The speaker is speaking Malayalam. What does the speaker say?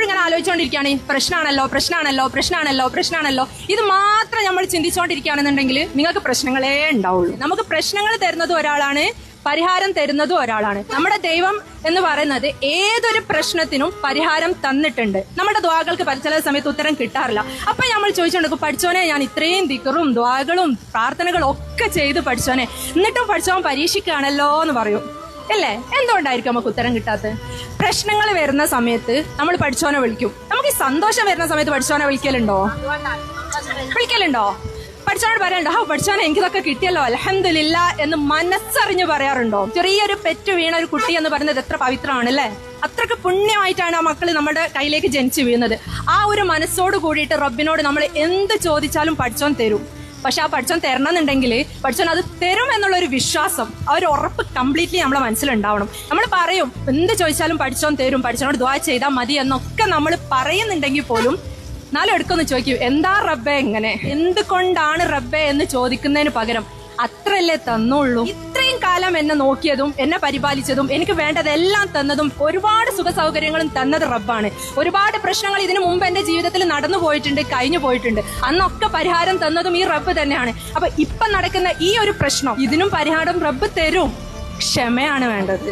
എപ്പോഴും ഇങ്ങനെ ആലോചിച്ചുകൊണ്ടിരിക്കുകയാണ് പ്രശ്നമാണല്ലോ. ഇത് മാത്രം നമ്മൾ ചിന്തിച്ചുകൊണ്ടിരിക്കുകയാണെന്നുണ്ടെങ്കിൽ നിങ്ങൾക്ക് പ്രശ്നങ്ങളേ ഉണ്ടാവുള്ളൂ. നമുക്ക് പ്രശ്നങ്ങൾ തരുന്നതും ഒരാളാണ്, പരിഹാരം തരുന്നതും ഒരാളാണ്. നമ്മുടെ ദൈവം എന്ന് പറയുന്നത് ഏതൊരു പ്രശ്നത്തിനും പരിഹാരം തന്നിട്ടുണ്ട്. നമ്മുടെ ദ്വാകൾക്ക് ചില സമയത്ത് ഉത്തരം കിട്ടാറില്ല. അപ്പൊ നമ്മൾ ചോദിച്ചോണ്ടിരിക്കും, പഠിച്ചോനെ ഞാൻ ഇത്രയും ദിക്റും ദ്വാകളും പ്രാർത്ഥനകളും ഒക്കെ ചെയ്ത് പഠിച്ചോനെ, എന്നിട്ടും പഠിച്ചോൻ പരീക്ഷിക്കുകയാണല്ലോ എന്ന് പറയും അല്ലേ? എന്തുകൊണ്ടായിരിക്കും നമുക്ക് ഉത്തരം കിട്ടാത്തത്? പ്രശ്നങ്ങൾ വരുന്ന സമയത്ത് നമ്മൾ പഠിച്ചോനെ വിളിക്കും. നമുക്ക് ഈ സന്തോഷം വരുന്ന സമയത്ത് പഠിച്ചോനെ വിളിക്കലുണ്ടോ? പഠിച്ചോനോട് പറയാനുണ്ടോ, പഠിച്ചോനെ എനിക്കിതൊക്കെ കിട്ടിയല്ലോ അൽഹംദുലില്ലാ എന്ന് മനസ്സറിഞ്ഞ് പറയാറുണ്ടോ? ചെറിയൊരു പെറ്റ് വീണ ഒരു കുട്ടി എന്ന് പറയുന്നത് എത്ര പവിത്രമാണ് അല്ലേ? അത്രക്ക് പുണ്യമായിട്ടാണ് ആ മക്കള് നമ്മുടെ കയ്യിലേക്ക് ജനിച്ചു വീഴുന്നത്. ആ ഒരു മനസ്സോട് കൂടിയിട്ട് റബ്ബിനോട് നമ്മൾ എന്ത് ചോദിച്ചാലും പഠിച്ചോൻ തരും. പക്ഷെ ആ പഠിച്ചോൻ തരണമെന്നുണ്ടെങ്കിൽ പഠിച്ചോൻ അത് തരും എന്നുള്ളൊരു വിശ്വാസം, ആ ഒരു ഉറപ്പ് കംപ്ലീറ്റ്ലി നമ്മളെ മനസ്സിലുണ്ടാവണം. നമ്മൾ പറയും എന്ത് ചോദിച്ചാലും പഠിച്ചോൻ തരും, പഠിച്ചോനോട് ദുആ ചെയ്താൽ മതി എന്നൊക്കെ നമ്മൾ പറയുന്നുണ്ടെങ്കിൽ പോലും നാലും എടുക്കൊന്ന് ചോദിക്കൂ, എന്താ റബ്ബേ ഇങ്ങനെ, എന്തുകൊണ്ടാണ് റബ്ബേ എന്ന് ചോദിക്കുന്നതിന് പകരം അത്രയല്ലേ തന്നുള്ളൂ. ഇത്രയും കാലം എന്നെ നോക്കിയതും എന്നെ പരിപാലിച്ചതും എനിക്ക് വേണ്ടതെല്ലാം തന്നതും ഒരുപാട് സുഖ സൗകര്യങ്ങളും തന്നത് റബ്ബാണ്. ഒരുപാട് പ്രശ്നങ്ങൾ ഇതിനു മുമ്പ് എന്റെ ജീവിതത്തിൽ നടന്നു പോയിട്ടുണ്ട്, കഴിഞ്ഞു പോയിട്ടുണ്ട്. അന്നൊക്കെ പരിഹാരം തന്നതും ഈ റബ്ബ് തന്നെയാണ്. അപ്പൊ ഇപ്പൊ നടക്കുന്ന ഈ ഒരു പ്രശ്നം ഇതിനും പരിഹാരം റബ്ബ് തരും. ക്ഷമയാണ് വേണ്ടത്.